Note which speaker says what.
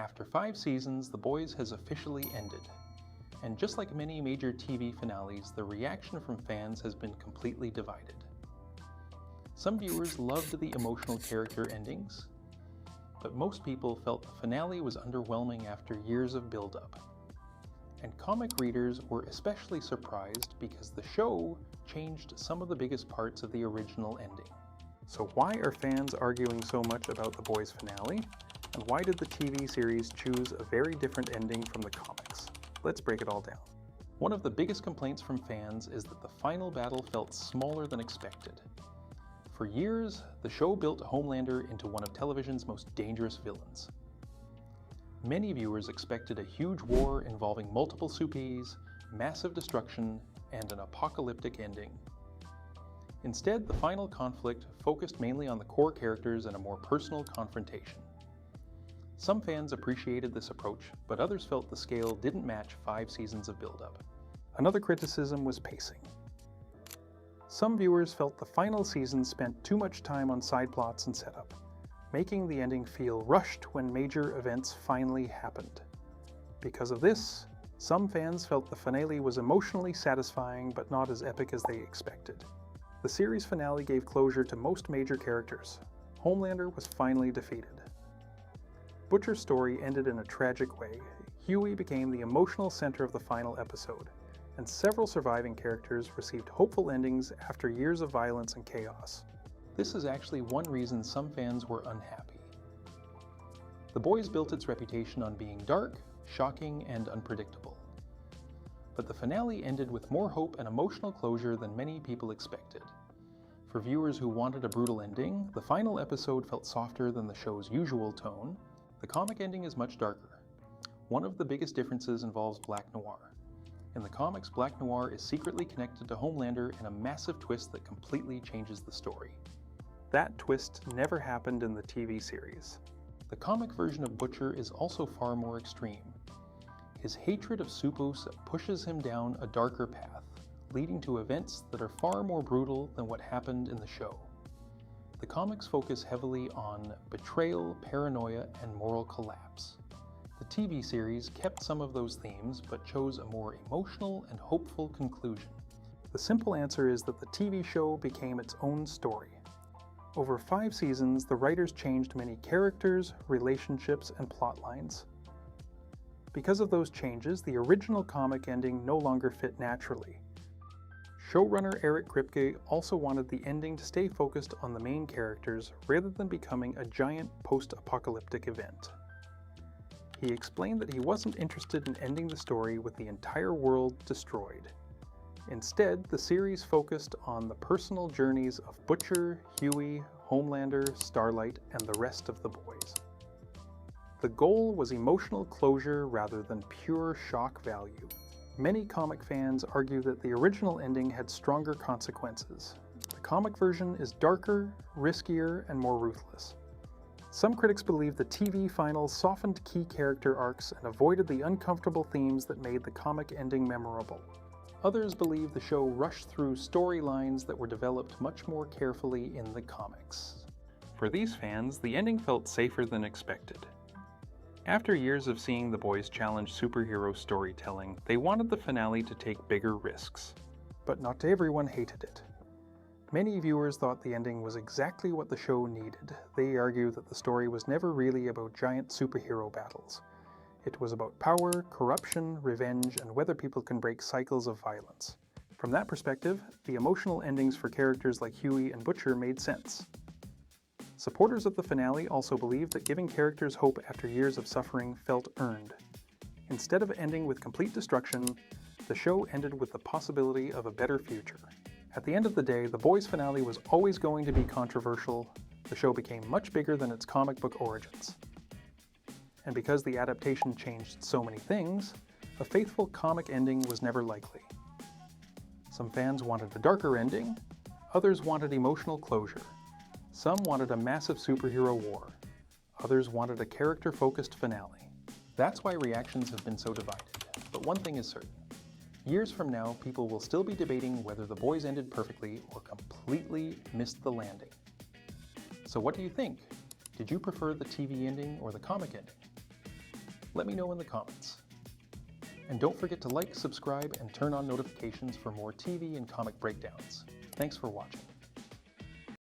Speaker 1: After 5 seasons, The Boys has officially ended. And just like many major TV finales, the reaction from fans has been completely divided. Some viewers loved the emotional character endings, but most people felt the finale was underwhelming after years of build-up. And comic readers were especially surprised because the show changed some of the biggest parts of the original ending. So why are fans arguing so much about The Boys finale? And why did the TV series choose a very different ending from the comics? Let's break it all down. One of the biggest complaints from fans is that the final battle felt smaller than expected. For years, the show built Homelander into one of television's most dangerous villains. Many viewers expected a huge war involving multiple supers, massive destruction, and an apocalyptic ending. Instead, the final conflict focused mainly on the core characters and a more personal confrontation. Some fans appreciated this approach, but others felt the scale didn't match 5 seasons of build-up. Another criticism was pacing. Some viewers felt the final season spent too much time on side plots and setup, making the ending feel rushed when major events finally happened. Because of this, some fans felt the finale was emotionally satisfying but not as epic as they expected. The series finale gave closure to most major characters. Homelander was finally defeated. Butcher's story ended in a tragic way. Huey became the emotional center of the final episode, and several surviving characters received hopeful endings after years of violence and chaos. This is actually one reason some fans were unhappy. The Boys built its reputation on being dark, shocking, and unpredictable. But the finale ended with more hope and emotional closure than many people expected. For viewers who wanted a brutal ending, the final episode felt softer than the show's usual tone. The comic ending is much darker. One of the biggest differences involves Black Noir. In the comics, Black Noir is secretly connected to Homelander in a massive twist that completely changes the story. That twist never happened in the TV series. The comic version of Butcher is also far more extreme. His hatred of Supos pushes him down a darker path, leading to events that are far more brutal than what happened in the show. The comics focus heavily on betrayal, paranoia, and moral collapse. The TV series kept some of those themes, but chose a more emotional and hopeful conclusion. The simple answer is that the TV show became its own story. Over 5 seasons, the writers changed many characters, relationships, and plot lines. Because of those changes, the original comic ending no longer fit naturally. Showrunner Eric Kripke also wanted the ending to stay focused on the main characters rather than becoming a giant post-apocalyptic event. He explained that he wasn't interested in ending the story with the entire world destroyed. Instead, the series focused on the personal journeys of Butcher, Huey, Homelander, Starlight, and the rest of the boys. The goal was emotional closure rather than pure shock value. Many comic fans argue that the original ending had stronger consequences. The comic version is darker, riskier, and more ruthless. Some critics believe the TV final softened key character arcs and avoided the uncomfortable themes that made the comic ending memorable. Others believe the show rushed through storylines that were developed much more carefully in the comics. For these fans, the ending felt safer than expected. After years of seeing the boys challenge superhero storytelling, they wanted the finale to take bigger risks. But not everyone hated it. Many viewers thought the ending was exactly what the show needed. They argue that the story was never really about giant superhero battles. It was about power, corruption, revenge, and whether people can break cycles of violence. From that perspective, the emotional endings for characters like Huey and Butcher made sense. Supporters of the finale also believe that giving characters hope after years of suffering felt earned. Instead of ending with complete destruction, the show ended with the possibility of a better future. At the end of the day, The Boys finale was always going to be controversial. The show became much bigger than its comic book origins. And because the adaptation changed so many things, a faithful comic ending was never likely. Some fans wanted a darker ending, others wanted emotional closure. Some wanted a massive superhero war. Others wanted a character-focused finale. That's why reactions have been so divided. But one thing is certain. Years from now, people will still be debating whether The Boys ended perfectly or completely missed the landing. So what do you think? Did you prefer the TV ending or the comic ending? Let me know in the comments. And don't forget to like, subscribe, and turn on notifications for more TV and comic breakdowns. Thanks for watching.